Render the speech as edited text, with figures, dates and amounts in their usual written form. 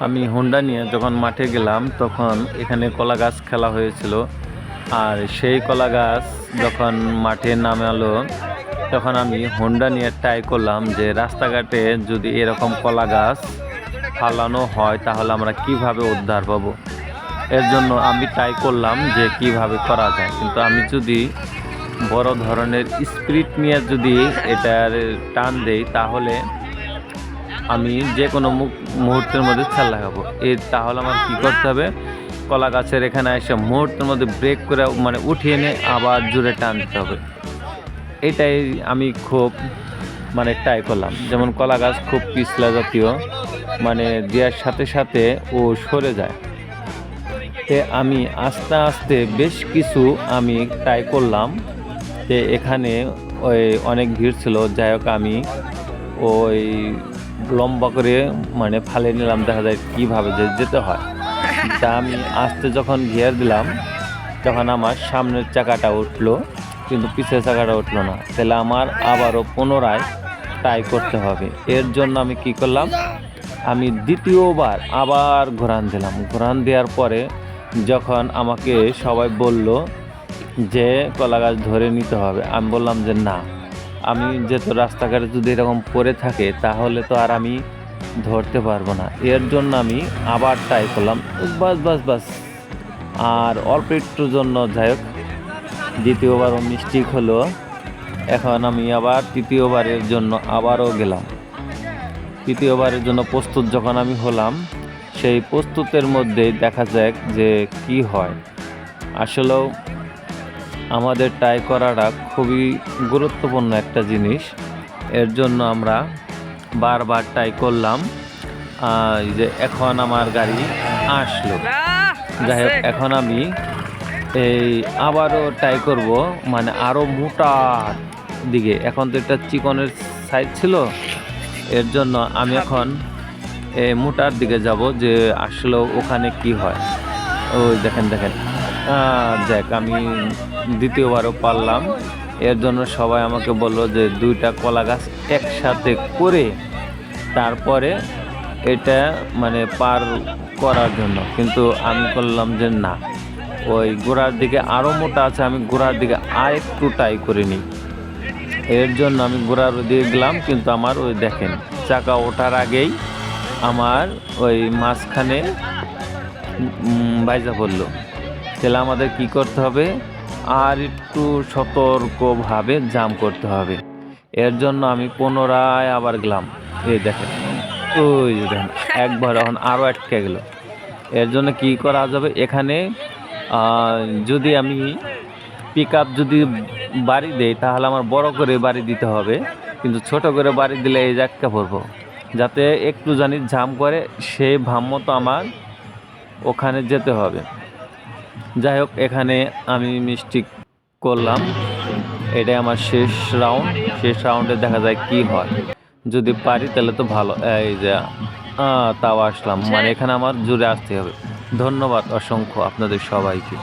আমি হোন্ডা নিয়ে যখন মাঠে গেলাম তখন এখানে কলা গাছ খেলা হয়েছিল। আর সেই কলা গাছ যখন মাঠে নামালো তখন আমি হোন্ডা নিয়ে ট্রাই করলাম যে রাস্তাঘাটে যদি এরকম কলা গাছ ফালানো হয় তাহলে আমরা কিভাবে উদ্ধার পাবো। এর জন্য আমি ট্রাই করলাম যে কিভাবে করা যায়, কিন্তু আমি যদি বড় ধরনের স্পিরিট নিয়ে যদি এটার টান দেই তাহলে আমি যে কোনো মুহূর্তের মধ্যে ছাল লাগাবো। তাহলে আমার কী করতে হবে, কলা গাছের এখানে এসে মুহূর্তের মধ্যে ব্রেক করে মানে উঠিয়ে এনে আবার জোরে টান দিতে হবে। এটাই আমি খুব মানে ট্রাই করলাম। যেমন কলা গাছ খুব পিছলা জাতীয়, মানে দেওয়ার সাথে সাথে ও সরে যায়। আমি আস্তে আস্তে বেশ কিছু আমি ট্রাই করলাম। এখানে ওই অনেক ভিড় ছিল, যাই হোক আমি ওই লম্বা করে মানে ফালে নিলাম, দেখা যায় কীভাবে যেতে হয়। তা আমি আস্তে যখন গিয়ার দিলাম তখন আমার সামনের চাকাটা উঠলো কিন্তু পিছের চাকাটা উঠলো না। তাহলে আমার আবারও পুনরায় ট্রাই করতে হবে। এর জন্য আমি কি করলাম, আমি দ্বিতীয়বার আবার ঘোরান দিলাম। ঘোরান দেওয়ার পরে যখন আমাকে সবাই বলল যে কলা গাছ ধরে নিতে হবে, আমি বললাম যে না, আমি যেহেতু রাস্তাঘাটে যদি এরকম পড়ে থাকে তাহলে তো আর আমি ধরতে পারবো না। এর জন্য আমি আবার ট্রাই করলাম, বাস আর অল্প একটুর জন্য যাই হোক দ্বিতীয়বারও মিস্টেক হলো। এখন আমি আবার তৃতীয়বারের জন্য আবারও গেলাম। তৃতীয়বারের জন্য প্রস্তুত যখন আমি হলাম, সেই প্রস্তুতের মধ্যে দেখা যাক যে কি হয়। আসলেও আমাদের ট্রাই করাটা খুবই গুরুত্বপূর্ণ একটা জিনিস। এর জন্য আমরা বারবার ট্রাই করলাম। যে এখন আমার গাড়ি আসলো, যাই হোক এখন আমি আবারও ট্রাই করব, মানে আরও মোটার দিকে। এখন তো এটা চিকনের সাইজ ছিল, এর জন্য আমি এখন মোটার দিকে যাব যে আসলে ওখানে কি হয়। ওই দেখেন যাক আমি দ্বিতীয়বারও পারলাম। এর জন্য সবাই আমাকে বললো যে 2টা কলা গাছ একসাথে করে তারপরে এটা মানে পার করার জন্য, কিন্তু আমি করলাম যে না, ওই গোড়ার দিকে আরও মোটা আছে, আমি গোড়ার দিকে আর একটু ট্রাই করে নিই। এর জন্য আমি গোড়ার দিকে গেলাম, কিন্তু আমার ওই দেখেন চাকা ওঠার আগেই আমার ওই মাঝখানে বাইজা পড়লো। তাহলে আমাদের কি করতে হবে, আর একটু সতর্কভাবে জাম করতে হবে। এর জন্য আমি পুনরায় আবার গেলাম। এই দেখেন ওই দেখেন একবার এখন আরও আটকে গেল। এর জন্য কি করা যাবে, এখানে যদি আমি পিক আপ যদি বাড়ি দেই তাহলে আমার বড় করে বাড়ি দিতে হবে, কিন্তু ছোট করে বাড়ি দিলে এই জায়গা পড়বো, যাতে একটু জানি জাম করে সেই ভাম মতো আমার ওখানে যেতে হবে। যাই হোক এখানে আমি মিস্টেক করলাম। এটাই আমার শেষ রাউন্ড। শেষ রাউন্ডে দেখা যায় কি হয়, যদি পারি তাহলে তো ভালো। এই যে তাও আসলাম, মানে এখানে আমার জুড়ে আসতে হবে। ধন্যবাদ অসংখ্য আপনাদের সবাইকে।